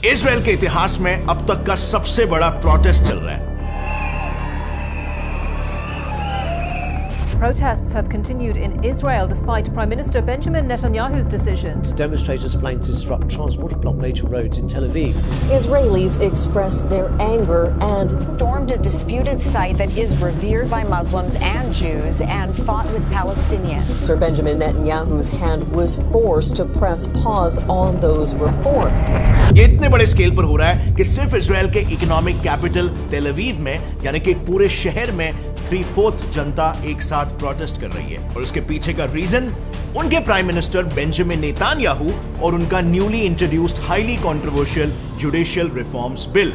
Israel के इतिहास में अब तक का सबसे बड़ा प्रोटेस्ट चल रहा है। Protests have continued in Israel despite Prime Minister Benjamin Netanyahu's decision. Demonstrators planning to disrupt transport to block major roads in Tel Aviv. Israelis expressed their anger and stormed a disputed site that is revered by Muslims and Jews and fought with Palestinians. Mr. Benjamin Netanyahu's hand was forced to press pause on those reforms. ये इतने बड़े scale पर हो रहा है कि सिर्फ Israel के इकोनॉमिक कैपिटल तेल अवीव में यानी कि एक पूरे शहर में 3/4 जनता एक साथ प्रोटेस्ट कर रही है। और उसके पीछे का रीजन उनके प्राइम मिनिस्टर बेंजामिन नेतान्याहू और उनका newly introduced highly controversial judicial reforms bill.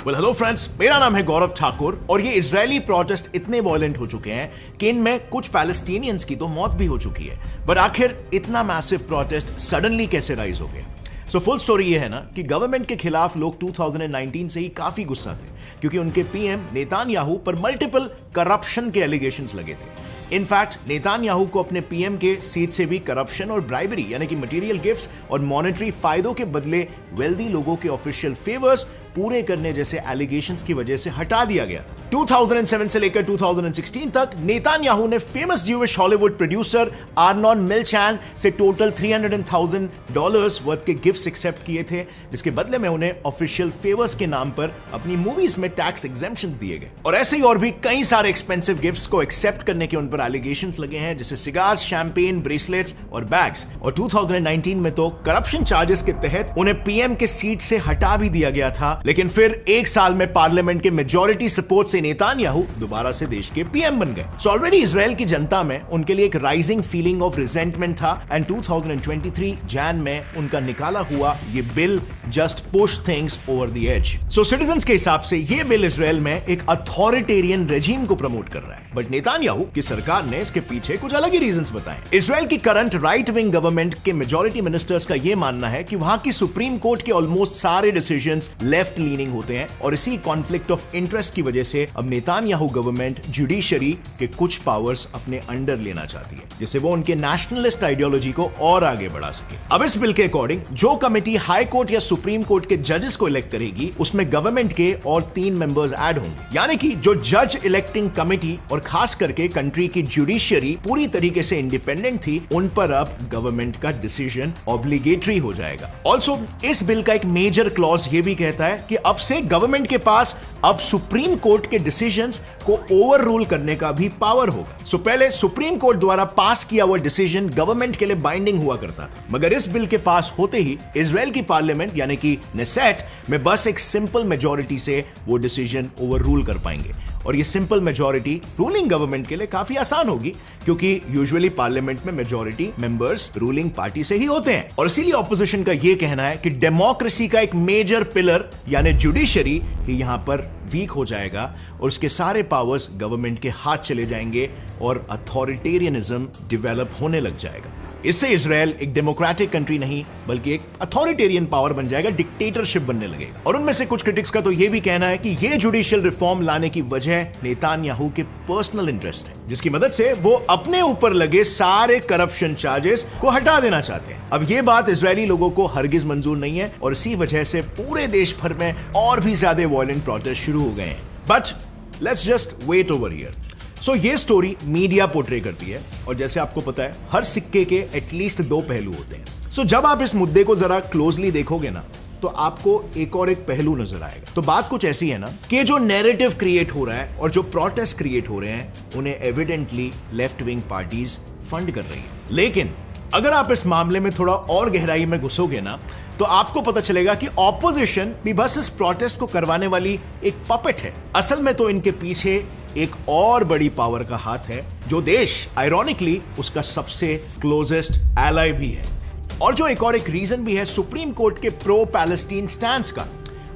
Hello friends, मेरा नाम है गौरव ठाकुर और ये इजरायली प्रोटेस्ट इतने वॉयलेंट हो चुके हैं कि इनमें कुछ पैलेस्टीनियंस की तो मौत भी हो चुकी है। बट आखिर इतना मैसिव प्रोटेस्ट सडनली कैसे राइज हो गया? सो फुल स्टोरी ये है ना कि गवर्नमेंट के खिलाफ लोग 2019 से ही काफी गुस्सा थे क्योंकि उनके पीएम नेतान्याहू पर मल्टीपल करप्शन के एलिगेशंस लगे थे। इनफैक्ट नेतान्याहू को अपने पीएम के सीट से भी करप्शन और ब्राइबरी यानी कि मटेरियल गिफ्ट्स और मॉनेटरी फायदों के बदले वेल्दी लोगों के ऑफिशियल फेवर्स पूरे करने जैसे एलिगेशंस की वजह से हटा दिया गया था। 2007 से लेकर 2016 तक नेतान्याहू ने famous Jewish Hollywood producer Arnon Milchan से टोटल $300,000 वर्थ के गिफ्ट्स एक्सेप्ट किए थे, जिसके बदले में उन्हें ऑफिशियल फेवर्स के नाम पर अपनी मूवीज में टैक्स एग्जेम्पशंस दिए गए। और ऐसे ही और भी कई सारे एक्सपेंसिव गिफ्ट्स को एक्सेप्ट करने के उन पर एलिगेशंस लगे हैं, जैसे सिगार्स, शैंपेन, ब्रेसलेट्स और बैग्स। और 2019 में तो करप्शन चार्जेस के तहत उन्हें पीएम के सीट से हटा भी दिया गया था, लेकिन फिर एक साल में पार्लियामेंट के मेजॉरिटी सपोर्ट से नेतान्याहू दोबारा से देश के पीएम बन गए। सो ऑलरेडी इजराइल की जनता में उनके लिए एक राइजिंग फीलिंग ऑफ रिजेंटमेंट था एंड 2023 जैन में उनका निकाला हुआ ये bill just push things over the edge. So citizens के हिसाब से ये बिल इजराइल में एक अथॉरिटेरियन रेजिम को प्रमोट कर रहा है, बट नेतान्याहू की सरकार ने इसके पीछे कुछ अलग ही रीजंस बताए। इजराइल की करंट राइट विंग गवर्नमेंट के मेजॉरिटी मिनिस्टर्स का यह मानना है कि वहां की सुप्रीम कोर्ट के ऑलमोस्ट सारे डिसीजंस लेफ्ट लीनिंग होते हैं और इसी कॉन्फ्लिक्ट ऑफ इंटरेस्ट की वजह से अब नेतान्याहू गवर्नमेंट जुडिशरी के कुछ पावर्स अपने अंडर लेना चाहती है, जिससे वो उनके नेशनलिस्ट आइडियोलॉजी को और आगे बढ़ा सके। अब इस बिल के अकॉर्डिंग जो कमेटी हाई कोर्ट या सुप्रीम कोर्ट के जजेस को इलेक्ट करेगी उसमें गवर्नमेंट के और 3 मेंबर्स ऐड होंगे, यानी कि जो जज इलेक्टिंग कमेटी और खास करके कंट्री की जुडिशरी पूरी तरीके से इंडिपेंडेंट थी, उन पर अब गवर्नमेंट का डिसीजन ऑब्लिगेटरी हो जाएगा। ऑल्सो इस बिल का एक मेजर क्लॉज ये भी कहता है कि अब से गवर्नमेंट के पास अब सुप्रीम कोर्ट के डिसीजंस को ओवर रूल करने का भी पावर होगा। सो पहले सुप्रीम कोर्ट द्वारा पास किया हुआ डिसीजन गवर्नमेंट के लिए बाइंडिंग हुआ करता था, मगर इस बिल के पास होते ही इजराइल की पार्लियामेंट यानी कि नेसेट में बस एक सिंपल मेजॉरिटी से वो डिसीजन ओवर रूल कर पाएंगे। और ये सिंपल मेजॉरिटी रूलिंग गवर्नमेंट के लिए काफी आसान होगी क्योंकि यूजुअली पार्लियामेंट में मेजॉरिटी मेंबर्स रूलिंग पार्टी से ही होते हैं। और इसीलिए ऑपोजिशन का ये कहना है कि डेमोक्रेसी का एक मेजर पिलर यानी जुडिशरी ही यहां पर वीक हो जाएगा और उसके सारे पावर्स गवर्नमेंट के हाथ चले जाएंगे और अथॉरिटेरियनिज्म डेवलप होने लग जाएगा। इससे इजराइल एक डेमोक्रेटिक कंट्री नहीं बल्कि एक अथॉरिटेरियन पावर बन जाएगा, डिक्टेटरशिप बनने लगेगा। और उनमें से कुछ क्रिटिक्स का तो यह भी कहना है कि यह जुडिशियल रिफॉर्म लाने की वजह नेतान्याहू के पर्सनल इंटरेस्ट है, जिसकी मदद से वो अपने ऊपर लगे सारे करप्शन चार्जेस को हटा देना चाहते हैं। अब यह बात इजरायली लोगों को हरगिज मंजूर नहीं है और इसी वजह से पूरे देश भर में और भी ज्यादा वॉयलेंट प्रोटेस्ट शुरू हो गए हैं। But let's just wait over here. So ये स्टोरी मीडिया पोर्ट्रे करती है और जैसे आपको पता है हर सिक्के के एटलीस्ट 2 पहलू होते हैं। सो जब आप इस मुद्दे को जरा क्लोजली देखोगे ना तो आपको एक और एक पहलू नजर आएगा। तो बात कुछ ऐसी है ना कि जो नैरेटिव क्रिएट हो रहा है और जो प्रोटेस्ट क्रिएट हो रहे हैं उन्हें evidently left wing parties fund कर रही है। लेकिन अगर आप इस मामले में थोड़ा और गहराई में घुसोगे ना तो आपको पता चलेगा कि ऑपोजिशन भी बस इस प्रोटेस्ट को करवाने वाली एक पपेट है। असल में तो इनके पीछे एक और बड़ी पावर का हाथ है जो देश आयरॉनिकली उसका सबसे क्लोजेस्ट एलाय भी है। और जो एक और एक रीजन भी है सुप्रीम कोर्ट के प्रो पैलेस्टीन स्टैंस का।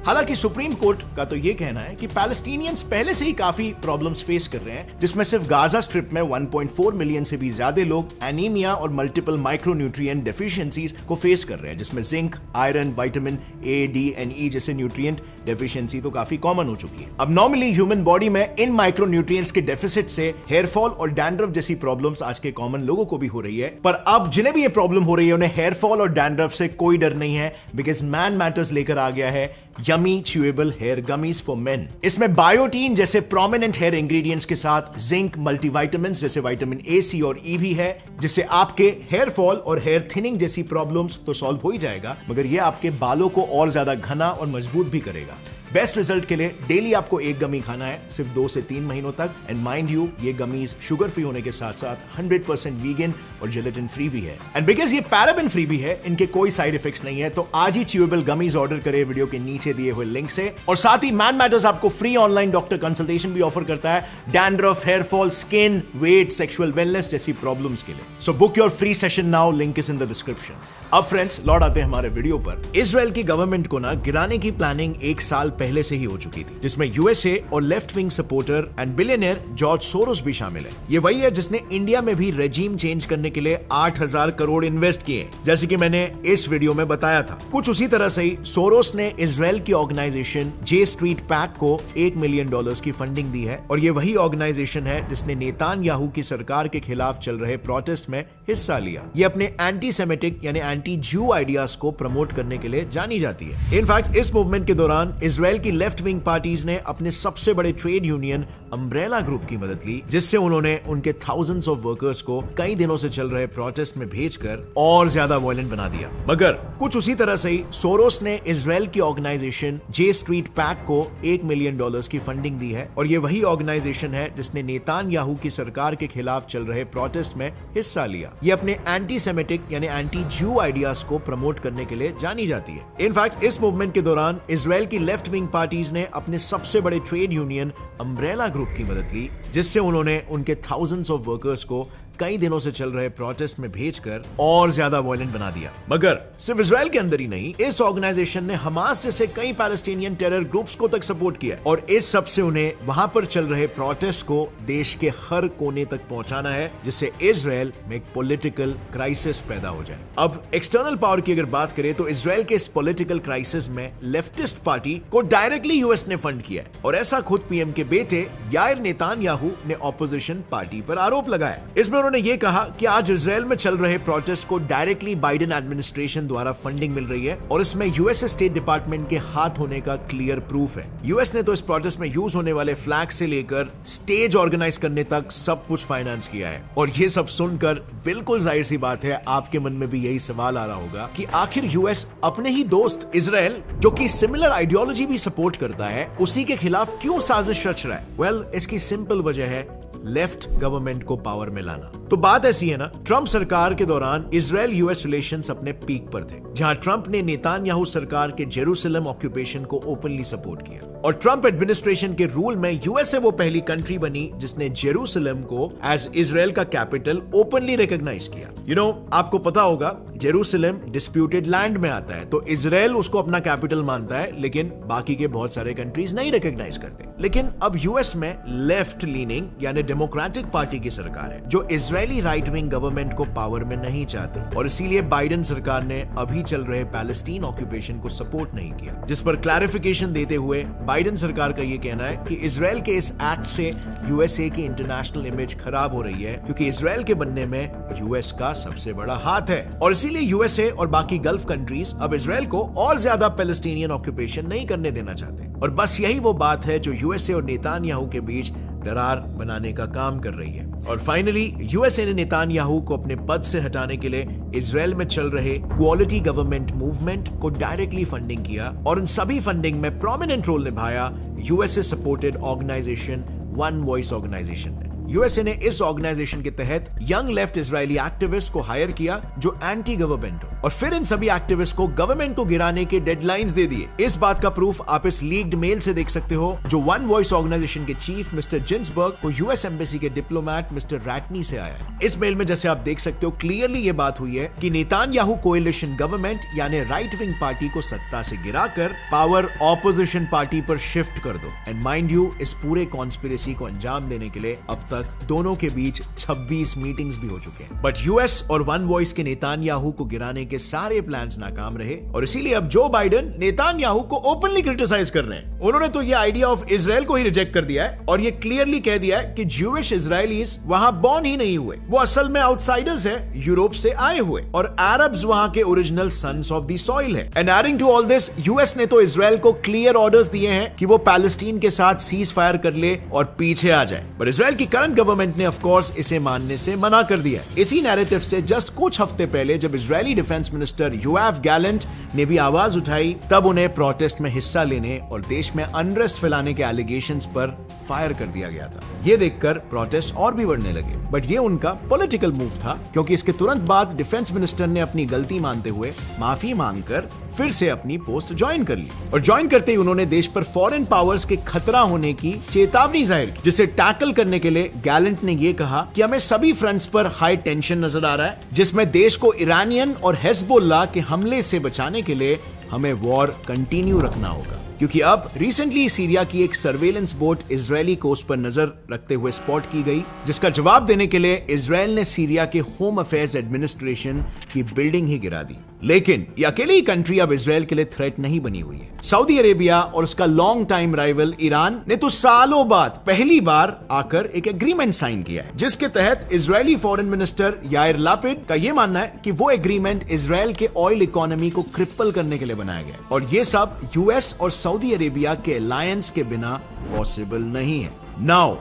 हालांकि सुप्रीम कोर्ट का तो ये कहना है कि पैलेस्टीनियंस पहले से ही काफी प्रॉब्लम्स फेस कर रहे हैं, जिसमें सिर्फ गाजा स्ट्रिप में 1.4 मिलियन से भी ज्यादा लोग एनीमिया और मल्टीपल माइक्रोन्यूट्रिएंट डेफिशिएंसीज को फेस कर रहे हैं, जिसमें zinc, iron, vitamin A, D and E जैसे न्यूट्रिएंट डेफिशिएंसी तो काफी कॉमन हो चुकी है। अब नॉर्मली ह्यूमन बॉडी में इन माइक्रोन्यूट्रिएंट्स के डेफिसिट से हेयर फॉल और डैंड्रफ जैसी प्रॉब्लम्स आज के कॉमन लोगों को भी हो रही है, पर अब जिन्हें भी ये प्रॉब्लम हो रही है उन्हें हेयर फॉल और डैंड्रफ से कोई डर नहीं है, बिकॉज मैन मैटर्स लेकर आ गया है yummy chewable hair gummies for men. इसमें बायोटीन जैसे प्रोमिनेंट हेयर इंग्रेडिएंट्स के साथ जिंक, मल्टीविटामिन्स जैसे विटामिन ए, सी और ई भी है, जिससे आपके हेयर फॉल और हेयर थिनिंग जैसी प्रॉब्लम्स तो सॉल्व हो ही जाएगा, मगर ये आपके बालों को और ज्यादा घना और मजबूत भी करेगा। बेस्ट रिजल्ट के लिए डेली आपको एक गमी खाना है, सिर्फ 2 से 3 महीनों तक। एंड माइंड यू, ये गमीज शुगर फ्री होने के साथ साथ 100% वीगन और जेलेटिन फ्री भी है। एंड बिकॉज ये पैराबेन फ्री भी है, इनके कोई साइड इफेक्ट्स नहीं है, तो आज ही च्यूएबल गमीज ऑर्डर करें वीडियो के नीचे दिए हुए लिंक से। और साथ ही मैन मैटर्स आपको फ्री ऑनलाइन डॉक्टर कंसल्टेशन भी ऑफर करता है dandruff, hair fall, skin, weight, sexual wellness जैसी प्रॉब्लम्स के लिए। So book your free session now, link is in the description. अब फ्रेंड्स लौट आते हैं हमारे वीडियो पर। इजराइल की गवर्नमेंट को ना गिराने की प्लानिंग 1 साल पहले से ही हो चुकी थी, जिसमें यूएसए और left wing supporter and billionaire George Soros भी शामिल है। ये वही है जिसने इंडिया में भी रेजीम चेंज करने के लिए 8000 करोड़ इन्वेस्ट किए, जैसे कि मैंने इस वीडियो में बताया था। कुछ उसी तरह से ही सोरोस ने इजराइल की ऑर्गेनाइजेशन जे स्ट्रीट पैक को $1 मिलियन की फंडिंग दी है, और ये वही ऑर्गेनाइजेशन है जिसने नेतान्याहू की सरकार के खिलाफ चल रहे प्रोटेस्ट में हिस्सा लिया। ये अपने एंटी सेमेटिक यानी एंटी ज्यू आइडियाज को प्रमोट करने के लिए जानी जाती है। इनफैक्ट इस मूवमेंट के दौरान इजराइल की लेफ्ट विंग पार्टीज ने अपने सबसे बड़े ट्रेड यूनियन अम्ब्रेला ग्रुप की मदद ली, जिससे उन्होंने उनके थाउजेंड्स ऑफ वर्कर्स को कई दिनों से चल रहे प्रोटेस्ट में भेजकर और ज्यादा वायलेंट बना दिया। मगर कुछ उसी तरह से ही सोरोस ने इजराइल की ऑर्गेनाइजेशन जे स्ट्रीट पैक को $1 मिलियन की फंडिंग दी है, और ये वही ऑर्गेनाइजेशन है जिसने नेतान्याहू की सरकार के खिलाफ चल रहे प्रोटेस्ट में हिस्सा लिया। ये अपने एंटी सेमेटिक यानी एंटी ज्यू आइडियाज को प्रमोट करने के लिए जानी जाती है। इनफैक्ट इस मूवमेंट के दौरान इजराइल की लेफ्ट विंग पार्टीज ने अपने सबसे बड़े ट्रेड यूनियन अम्ब्रेला ग्रुप की मदद ली, जिससे उन्होंने उनके थाउजेंड्स ऑफ वर्कर्स को कई दिनों से चल रहे प्रोटेस्ट में भेजकर और ज्यादा वायलेंट बना दिया। मगर सिर्फ इजराइल के अंदर ही नहीं, इस ऑर्गेनाइजेशन ने हमास जैसे कई पैलेस्टीनियन टेरर ग्रुप्स को तक सपोर्ट किया, और इस सब से उन्हें वहां पर चल रहे प्रोटेस्ट को देश के हर कोने तक पहुंचाना है, जिससे इजराइल में एक पॉलिटिकल क्राइसिस पैदा हो जाए। अब एक्सटर्नल पावर की अगर बात करें तो इजराइल के इस पॉलिटिकल क्राइसिस में लेफ्टिस्ट पार्टी को डायरेक्टली यूएस ने फंड किया है, और ऐसा खुद पीएम के बेटे यायर नेतान्याहू ने ऑपोजिशन पार्टी पर आरोप लगाया। इसमें उन्होंने ये कहा कि आज इजराइल में चल रहे प्रोटेस्ट को डायरेक्टली बाइडेन एडमिनिस्ट्रेशन द्वारा फंडिंग मिल रही है, और इसमें यूएस स्टेट डिपार्टमेंट के हाथ होने का क्लियर प्रूफ है। यूएस ने तो इस प्रोटेस्ट में यूज होने वाले फ्लैग से लेकर स्टेज ऑर्गेनाइज करने तक सब कुछ फाइनेंस किया है। और ये सब सुनकर बिल्कुल जाहिर सी बात है आपके मन में भी यही सवाल आ रहा होगा कि आखिर यूएस अपने ही दोस्त इजराइल, जो कि सिमिलर आइडियोलॉजी भी सपोर्ट करता है, उसी के खिलाफ क्यों साजिश रच रहा है? वेल, इसकी सिंपल वजह है लेफ्ट गवर्नमेंट को पावर में लाना। तो बात ऐसी है ना, ट्रंप सरकार के दौरान इजराइल यूएस रिलेशंस अपने पीक पर थे, जहां ट्रंप ने नेतान्याहू सरकार के जेरूसलम ऑक्यूपेशन को ओपनली सपोर्ट किया, और ट्रंप एडमिनिस्ट्रेशन के रूल में यूएसए वो पहली कंट्री बनी जिसने जेरूसलम को एज इजराइल का कैपिटल ओपनली रिकॉग्नाइज किया। यू नो, आपको पता होगा जेरूसलम डिस्प्यूटेड लैंड में आता है, तो इजराइल उसको अपना कैपिटल मानता है, लेकिन बाकी के बहुत सारे कंट्रीज नहीं रिकॉग्नाइज करते। लेकिन अब यूएस में लेफ्ट लीनिंग यानी डेमोक्रेटिक पार्टी की सरकार है, जो इजरायली राइट विंग गवर्नमेंट को पावर में नहीं चाहती, और इसीलिए बाइडेन सरकार ने अभी चल रहे पैलेस्टीन ऑक्यूपेशन को सपोर्ट नहीं किया, जिस पर क्लैरिफिकेशन देते हुए बाइडेन सरकार का यह कहना है कि इजराइल के इस एक्ट से यूएसए की इंटरनेशनल इमेज खराब हो रही है, क्योंकि इजराइल के बनने में यूएस का सबसे बड़ा हाथ है, और इसीलिए यूएसए और बाकी गल्फ कंट्रीज अब इजराइल को और ज्यादा पैलेस्टीनियन ऑक्यूपेशन नहीं करने देना चाहते। और बस यही वो बात है जो यूएसए और नेतान्याहू के बीच दरार बनाने का काम कर रही है। और फाइनली यूएसए ने नेतान्याहू को अपने पद से हटाने के लिए इजराइल में चल रहे क्वालिटी गवर्नमेंट मूवमेंट को डायरेक्टली फंडिंग किया, और इन सभी फंडिंग में प्रोमिनेंट रोल निभाया USA supported organisation one voice organisation ने। यूएसए ने इस ऑर्गेनाइजेशन के तहत यंग लेफ्ट इजरायली एक्टिविस्ट को हायर किया जो एंटी गवर्नमेंट हो, और फिर इन सभी एक्टिविस्ट को गवर्नमेंट को गिराने के डेडलाइंस दे दिए। इस बात का प्रूफ आप इस लीक्ड मेल से देख सकते हो जो वन वॉइस ऑर्गेनाइजेशन के चीफ मिस्टर जिन्सबर्ग को यूएस एम्बेसी के डिप्लोमेट मिस्टर रैटनी से आया है। इस मेल में जैसे आप देख सकते हो क्लियरली ये बात हुई है कि नेतान्याहू कोएलिशन गवर्नमेंट यानी राइट विंग पार्टी को सत्ता से गिराकर पावर ऑपोजिशन पार्टी पर शिफ्ट कर दो। एंड माइंड यू, इस पूरे कॉन्स्पिरेसी को अंजाम देने के लिए अब तक दोनों के बीच 26 मीटिंग्स भी हो चुके हैं। बट यूएस और वन वॉइस के नेतान्याहू को गिराने के सारे प्लान्स नाकाम रहे, और इसीलिए अब जो बाइडेन नेतान्याहू को ओपनली क्रिटिसाइज कर रहे हैं। उन्होंने तो ये आइडिया ऑफ इजराइल को ही रिजेक्ट कर दिया है और ये क्लियरली कह दिया है कि ज्यूइश इजरायलीज वहां बॉर्न ही नहीं हुए, वो असल में आउटसाइडर्स है, यूरोप से आए हुए, और अरब्स वहां के original sons of the soil है। And adding to all this, US ने तो इजराइल को क्लियर ऑर्डर्स दिए हैं कि वो पैलेस्टीन के साथ सीज फायर कर ले और पीछे आ जाए, बट इजराइल की करंट गवर्नमेंट ने ऑफ कोर्स इसे मानने से मना कर दिया। इसी नैरेटिव से जस्ट कुछ हफ्ते पहले जब Israeli defence minister Yoav Gallant ने भी आवाज उठाई, तब उन्हें प्रोटेस्ट में हिस्सा लेने और देश में अनरेस्ट फैलाने के एलिगेशंस पर फायर कर दिया गया था। ये देखकर प्रोटेस्ट और भी बढ़ने लगे, बट ये उनका पॉलिटिकल मूव था, क्योंकि इसके तुरंत बाद डिफेंस मिनिस्टर ने अपनी गलती मानते हुए माफी मांगकर फिर से अपनी पोस्ट ज्वाइन कर ली, और ज्वाइन करते ही उन्होंने देश पर फॉरेन पावर्स के खतरा होने की चेतावनी जाहिर की, जिसे टैकल करने के लिए गैलेंट ने यह कहा कि हमें सभी फ्रंट्स पर हाई टेंशन नजर आ रहा है, जिसमें देश को ईरानियन और हिजबुल्लाह के हमले से बचाने के लिए हमें वॉर कंटिन्यू रखना होगा, क्योंकि अब रिसेंटली सीरिया की एक सर्वेलेंस बोट इजरायली कोस्ट पर नजर रखते हुए स्पॉट की गई, जिसका जवाब देने के लिए इजरायल ने सीरिया के होम अफेयर्स एडमिनिस्ट्रेशन की बिल्डिंग ही गिरा दी। लेकिन ये अकेली कंट्री अब इजरायल के लिए थ्रेट नहीं बनी हुई है। सऊदी अरेबिया और उसका लॉन्ग टाइम राइवल ईरान ने तो सालों बाद पहली बार आकर एक एग्रीमेंट साइन किया है, जिसके तहत Israeli foreign minister Yair Lapid का यह मानना है कि वो एग्रीमेंट इजरायल के ऑयल इकोनॉमी को क्रिपल करने के लिए बनाया गया, और ये सब यूएस और सऊदी अरेबिया के अलायंस के बिना पॉसिबल नहीं है। Now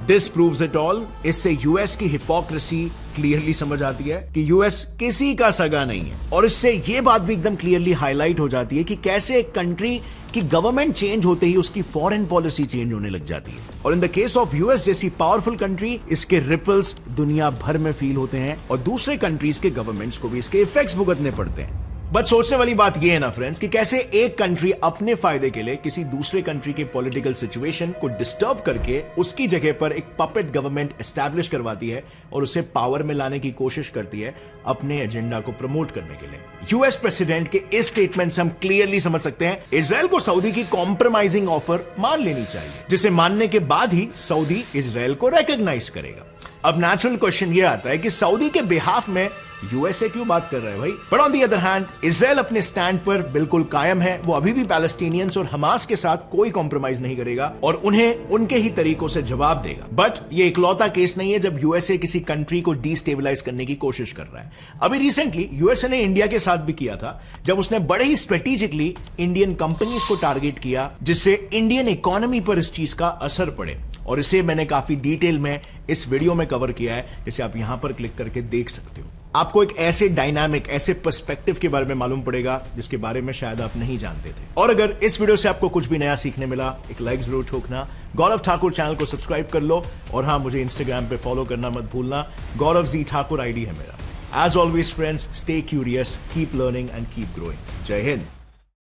this proves it all. इससे यूएस की हिपोक्रेसी क्लियरली समझ आती है कि यूएस किसी का सगा नहीं है, और इससे यह बात भी एकदम क्लियरली हाईलाइट हो जाती है कि कैसे एक कंट्री की गवर्नमेंट चेंज होते ही उसकी फॉरेन पॉलिसी चेंज होने लग जाती है, और in the case of US जैसी पावरफुल कंट्री इसके रिपल्स दुनिया भर में फील होते हैं, और दूसरे कंट्रीज के गवर्नमेंट्स को भी इसके इफेक्ट्स भुगतने पड़ते हैं। बट सोचने वाली बात यह है ना फ्रेंड्स कि कैसे एक कंट्री अपने फायदे के लिए किसी दूसरे कंट्री के पॉलिटिकल सिचुएशन को डिस्टर्ब करके उसकी जगह पर एक पपेट गवर्नमेंट एस्टैब्लिश करवाती है और उसे पावर में लाने की कोशिश करती है अपने एजेंडा को प्रमोट करने के लिए। यूएस प्रेसिडेंट के इस स्टेटमेंट से हम क्लियरली समझ सकते हैं इजरायल को सऊदी की कॉम्प्रोमाइजिंग ऑफर मान लेनी चाहिए, जिसे मानने के बाद ही सऊदी इजरायल को रिकॉग्नाइज करेगा। अब नेचुरल क्वेश्चन ये आता है कि सऊदी के बिहाफ में यूएसए क्यों बात कर रहा है भाई? But on the other hand Israel अपने स्टैंड पर बिल्कुल कायम है, वो अभी भी पैलेस्टीनियंस और हमास के साथ कोई कॉम्प्रोमाइज नहीं करेगा और उन्हें उनके ही तरीकों से जवाब देगा। बट ये इकलौता केस नहीं है जब यूएसए किसी कंट्री को डिस्टेबलाइज करने की कोशिश कर रहा है। अभी रिसेंटली यूएसए ने इंडिया के साथ भी किया था, जब उसने बड़े ही स्ट्रेटेजिकली इंडियन कंपनीज को टारगेट किया, जिससे इंडियन इकोनॉमी पर इस चीज का असर पड़े, और इसे मैंने काफी डिटेल में इस वीडियो में कवर किया है, जिसे आप यहां पर क्लिक करके देख सकते हो। आपको एक ऐसे डायनामिक, ऐसे पर्सपेक्टिव के बारे में मालूम पड़ेगा जिसके बारे में शायद आप नहीं जानते थे। और अगर इस वीडियो से आपको कुछ भी नया सीखने मिला, एक लाइक जरूर ठोकना। गौरव ठाकुर चैनल को सब्सक्राइब कर लो, और हाँ, मुझे इंस्टाग्राम पे फॉलो करना मत भूलना। गौरव जी ठाकुर आईडी है मेरा। As always friends, stay curious, keep learning and keep growing. जय हिंद।